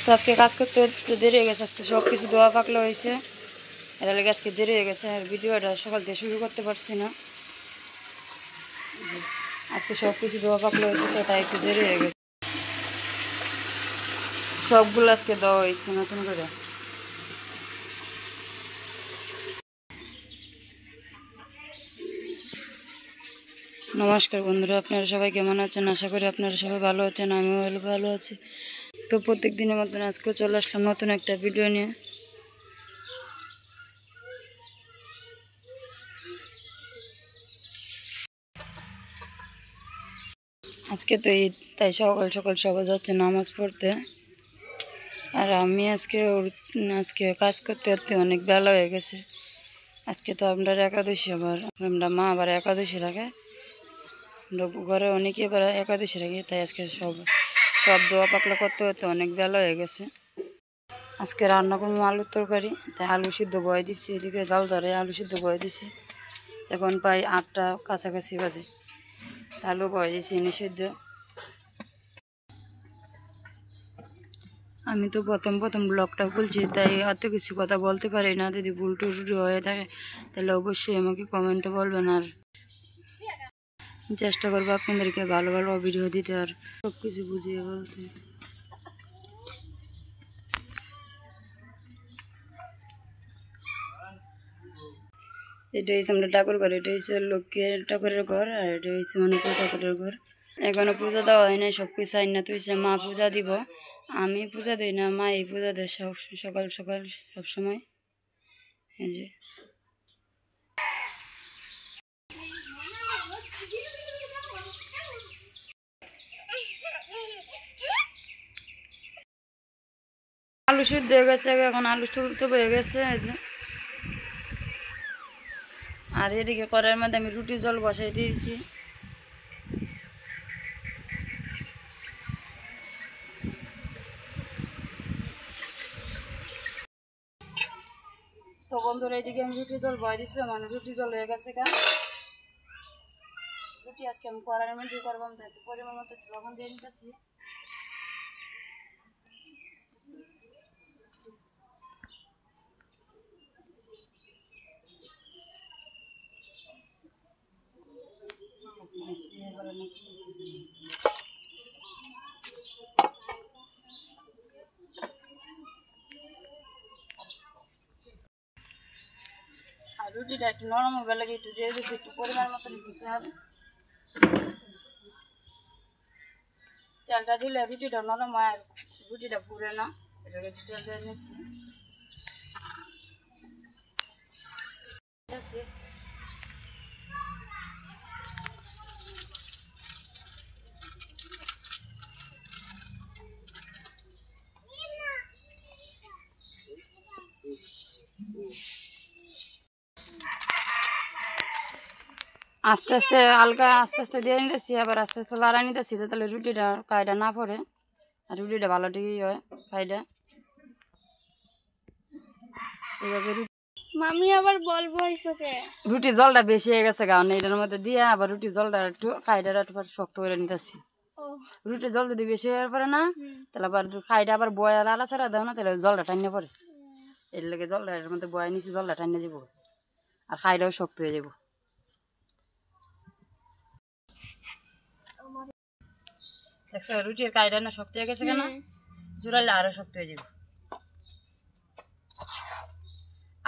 তো আজকে কাজ করতে দেরি হয়ে গেছে, আজকে সব কিছু দোয়া পাকলা হয়েছে, এর লাগে আজকে দেরি হয়ে গেছে। আর ভিডিওটা সকাল থেকে শুরু করতে পারছি না, আজকে সব কিছু দোয়া পাকলা হয়েছে, তো তাই একটু দেরি হয়ে গেছে। সবগুলো আজকে দেওয়া হয়েছে নতুন করে। নমস্কার বন্ধুরা, আপনারা সবাই কেমন আছেন? আশা করি আপনারা সবাই ভালো আছেন, আমিও ভালো আছি। তো প্রত্যেক দিনের মতন আজকেও চলে আসলাম নতুন একটা ভিডিও নিয়ে। আজকে তো ঈদ, তাই সকাল সকাল সবাই যাচ্ছে নামাজ পড়তে। আর আমি আজকে কাজ করতে করতে অনেক বেলা হয়ে গেছে। আজকে তো আমরা একাদশী, আমরা মা আবার একাদশী রাখে, ঘরে অনেকে এবার একাদশী রাখে, তাই আজকে সব দোয়া পাকলা করতে করতে অনেক বেলা হয়ে গেছে। আজকে রান্না করবো আলুর তরকারি, তাই আলু সিদ্ধ বয়ে দিচ্ছি, এদিকে জাল ধরে আলু সিদ্ধ বয়ে দিচ্ছি। এখন প্রায় 8টা কাছাকাছি বাজে, আলু বয়ে দিচ্ছি এনে সিদ্ধ। আমি তো প্রথম ব্লগটা খুলছি, তাই এত কিছু কথা বলতে পারি না। যদি ভুল টুটি হয়ে থাকে তাহলে অবশ্যই আমাকে কমেন্টে বলবেন, আর চেষ্টা করবো আপনাদেরকে ভালো ভালো ভিডিও দিতে আর সব কিছু বুঝিয়ে বলতে। এটা হচ্ছে আমরা ঠাকুর ঘর, এটা হচ্ছে লক্ষ্মীর ঠাকুরের ঘর, আর এটা হচ্ছে অনুকূল ঠাকুরের ঘর। এখনো পূজা দেওয়া হয় না, সব কিছু আইন না, তো মা পূজা দিব, আমি পূজা দিই না, মা এই পূজা দেয় সকাল সকাল সবসময়। এই যে আলু সিদ্ধ হয়ে গেছে, এখন আলু তুলতে হয়ে গেছে। এই যে, আর এদিকে কড়াইয়ের মধ্যে আমি রুটি জল বসাই দিয়েছি। তো বন্ধুরা, এইদিকে আমি রুটি জল বয়ে দিচ্ছিলাম, মানে রুটি জল হয়ে গেছে। রুটি আজকে আমি কড়াইয়ের মধ্যে করবো, তো একটু পরিমাণ মতো লবণ দিয়ে নিতেছি। আর রুটিটা একটু নরম হবে লাগে একটু দিয়ে দিচ্ছি, একটু পরিমাণ মতন দিতে হবে। তেলটা দিলে রুটিটা নরম হয়, আর রুটিটা পুড়ে না। এটাকে একটু তেল দিয়ে নিচ্ছি। আস্তে আস্তে হালকা আস্তে আস্তে দিয়ে নিতেছি, আবার আস্তে আস্তে লড়াই নিতেছি, তাহলে রুটিটা কাইটা না পড়ে, আর রুটিটা ভালো ঠিকই হয় কাইটা। এইভাবে মামি আবার বলবো রুটি জলটা বেশি হয়ে গেছে, কারণ এটার মধ্যে দিয়ে আবার রুটি জলটা একটু কাইটা একটু শক্ত করে নিতেছি। রুটি জল যদি বেশি হয়ে পড়ে না, তাহলে আবার কাইটা আবার বয়া লালা ছাড়া দাও না, তাহলে জলটা টাইনে পড়ে। এর লেগে জলটা এর মধ্যে বয়া নিচে জলটা টাইনে যাবো, আর কাইটাও শক্ত হয়ে যাবো। দেখছো রুটির কাইটা না শক্ত হয়ে গেছে কেন? জোড়ালে আরো শক্ত হয়ে যাবে।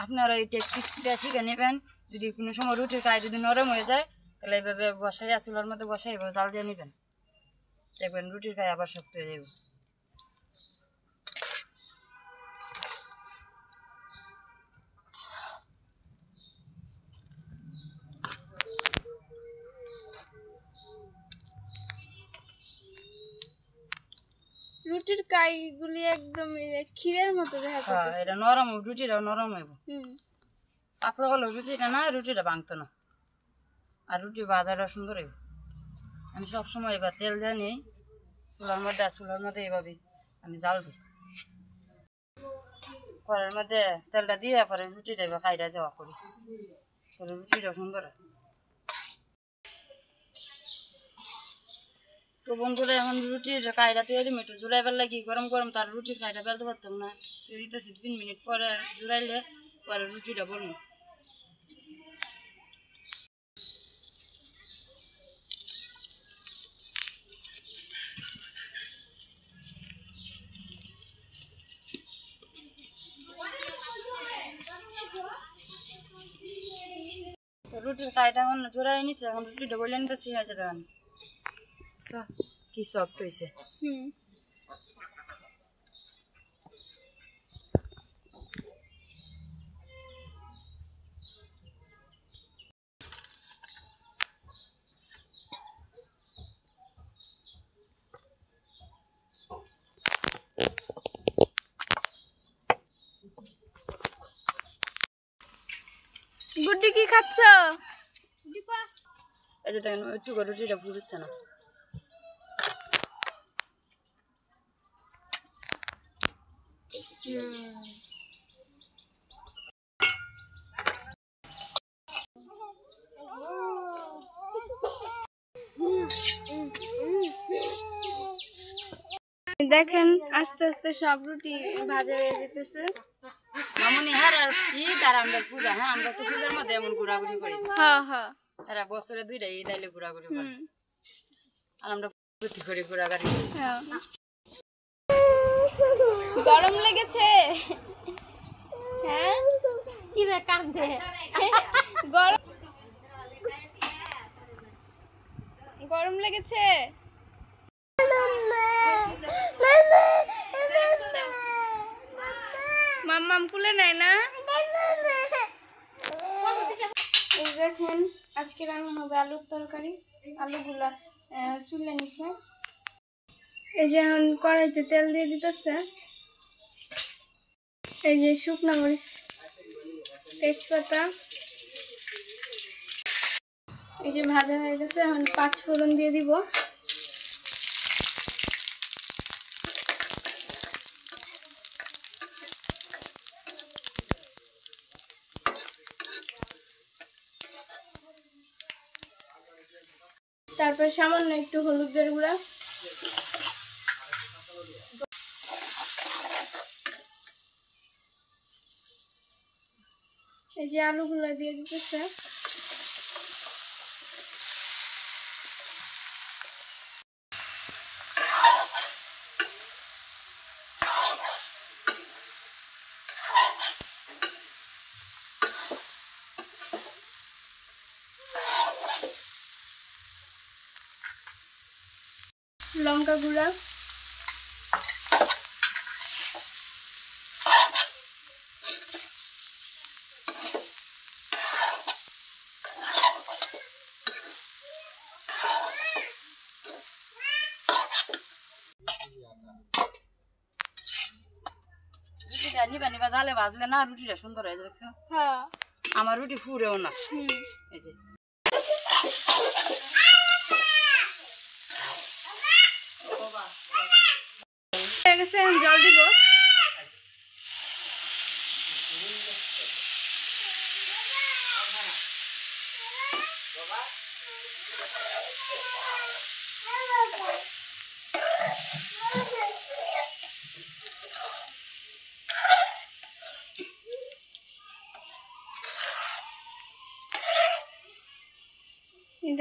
আপনারা এই টেকনিকটা শিখে নেবেন। যদি কোনো সময় রুটির কাই যদি নরম হয়ে যায়, তাহলে এইভাবে বসাইয়া চুলার মধ্যে বসাই এভাবে জাল দিয়ে নেবেন, দেখবেন রুটির কাই আবার শক্ত হয়ে যাবে। রুটির কাইগুলি একদম ক্ষীরের মতো দেখা যাচ্ছে। হ্যাঁ, এটা নরম, রুটিটাও নরম হইব। পাতলা হলো রুটিটা না, রুটিটা ভাঙতো না, আর রুটি ভাজাটা সুন্দর হইব। আমি সবসময় এবার তেল দিয়ে নিই চুলার মধ্যে এভাবেই আমি জাল দিই। কড়াইয়ের মধ্যে তেলটা দিয়ে পরে রুটিটা এবার কাইটা দেওয়া করি, তাহলে রুটিটা সুন্দর হয়। তো বন্ধুরা এখন রুটির কাইটা দিয়ে দিম একটু জোড়াইবার লাগি গরম গরম তার রুটির কাইটা বেলতে পারতাম না তো দিতেছি 3 মিনিট পরে জোড়াইলে পরে রুটিটা বলবো। তো রুটির কাইটা এখন জোড়াই নিচ্ছে এখন রুটিটা বলে নিতেছি আছে তখন কি সফট হয়েছে। গুড্ডি কি খাচ্ছ? এই যে দেখেন একটু করে রুটিটা ফুটছে না। দেখেন আস্তে আস্তে সব রুটি ভাজা হয়ে যেতেছে। মামুনি হ্যাঁ আর ঈদ আর আমরা পূজা হ্যাঁ আমরা তো পূজার মধ্যে এমন ঘোরাঘুরি করি হ্যাঁ হ্যাঁ এরা বছরে 2টা ঈদ আইলে ঘোরাঘুরি করি আর আমরা প্রতি করে ঘোরাঘুরি করি। গরম লেগেছে? হ্যাঁ কি রে কাঁদে গরম গরম লেগেছে? মাম্মাম কুলে নেয় না? এই দেখেন আজকে রান্না হবে আলুর তরকারি। আলুগুলা চুলে নিছে। এই যে এখন কড়াইতে তেল দিয়ে দিতেছে। এই যে শুকনো মরিচ, তেজপাতা, এই যে ভাজা হয়ে গেছে। এখন 5 ফোড়ন দিয়ে দিব। তারপর সামান্য একটু হলুদের গুঁড়া, এই যে আলুগুলো দিয়ে দিতেছে। লঙ্কা গুঁড়া, রুটিটা নিবা নিবা জালে ভাজলে না রুটিটা সুন্দর হয়ে যায় দেখছো? হ্যাঁ আমার রুটি ফুরেও না। এই যে হয়ে গেছে। এখন জল দিব।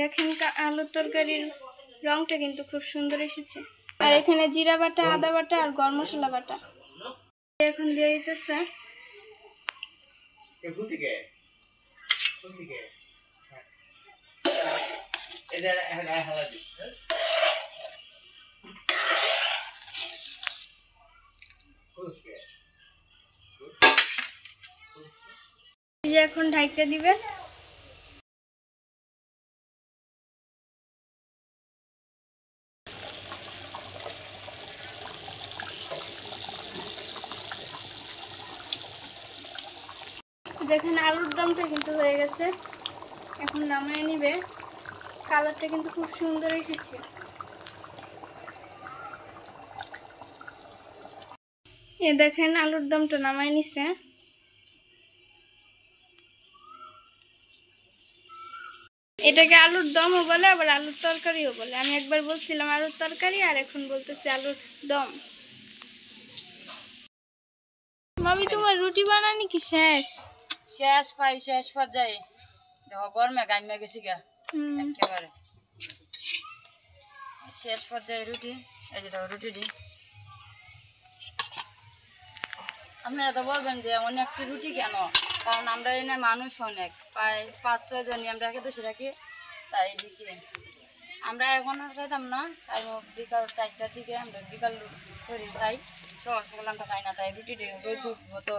দেখেন আলুর তরকারির রংটা কিন্তু খুব সুন্দর এসেছে। আর এখানে জিরা বাটা, আদা বাটা আর গরম মশলা বাটা এখন দিয়ে দিতেছে। এখন ঢাইকা দিবে। দেখেন আলুর দমটা কিন্তু হয়ে গেছে। এখন নামিয়ে নিবে। কালারটা কিন্তু খুব সুন্দর এসেছে। এ দেখেন আলুর দমটা নামায় নিছে। এটাকে আলুর দমও বলে, আবার আলুর তরকারিও বলে। আমি একবার বলছিলাম আলুর তরকারি, আর এখন বলতেছি আলুর দম। মামি তোমার রুটি বানানি কি শেষ? শেষ পাই, শেষ পর্যায়ে দেখো গরমে গাইমা গেছি গা একেবারে শেষ পর্যায়ে রুটি। এই যে দেখো রুটি। আপনারা তো বলবেন যে অনেকটি রুটি কেন, কারণ আমরা এনে মানুষ অনেক, প্রায় 5-6 জনই আমরা একাদশী রাখি। তাই এদিকে আমরা এখন আর খাইতাম না, কারণ বিকাল 4টার দিকে আমরা বিকাল করি, তাই সকাল সকাল আমরা খাই না। তাই রুটিটি রোদ মতো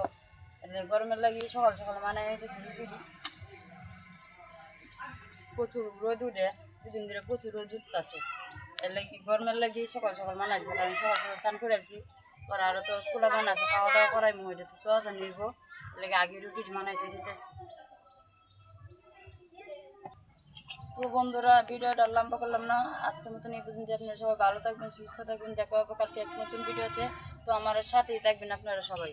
গরমের লাগি সকাল সকাল মানে হইতেছে রুটিটি। প্রচুর রোদ উঠে, 2 দিন ধরে প্রচুর রোদ উঠতেছে, এর লাগি গরমের লাগি সকাল সকাল মানাইছে। কারণ সকাল সকাল চান করেছি, পরে আরও তো খোলা বানাচ্ছে, খাওয়া দাওয়া করাই মহিলা তো চা নিব, এর লাগে আগে রুটিটি বানাইতে দিতেছি। তো বন্ধুরা, ভিডিওটা লম্বা করলাম না, আজকের মতন এই পর্যন্ত। আপনারা সবাই ভালো থাকবেন, সুস্থ থাকবেন, দেখা হবে কালকে এক নতুন ভিডিওতে। তো আমার সাথেই থাকবেন আপনারা সবাই।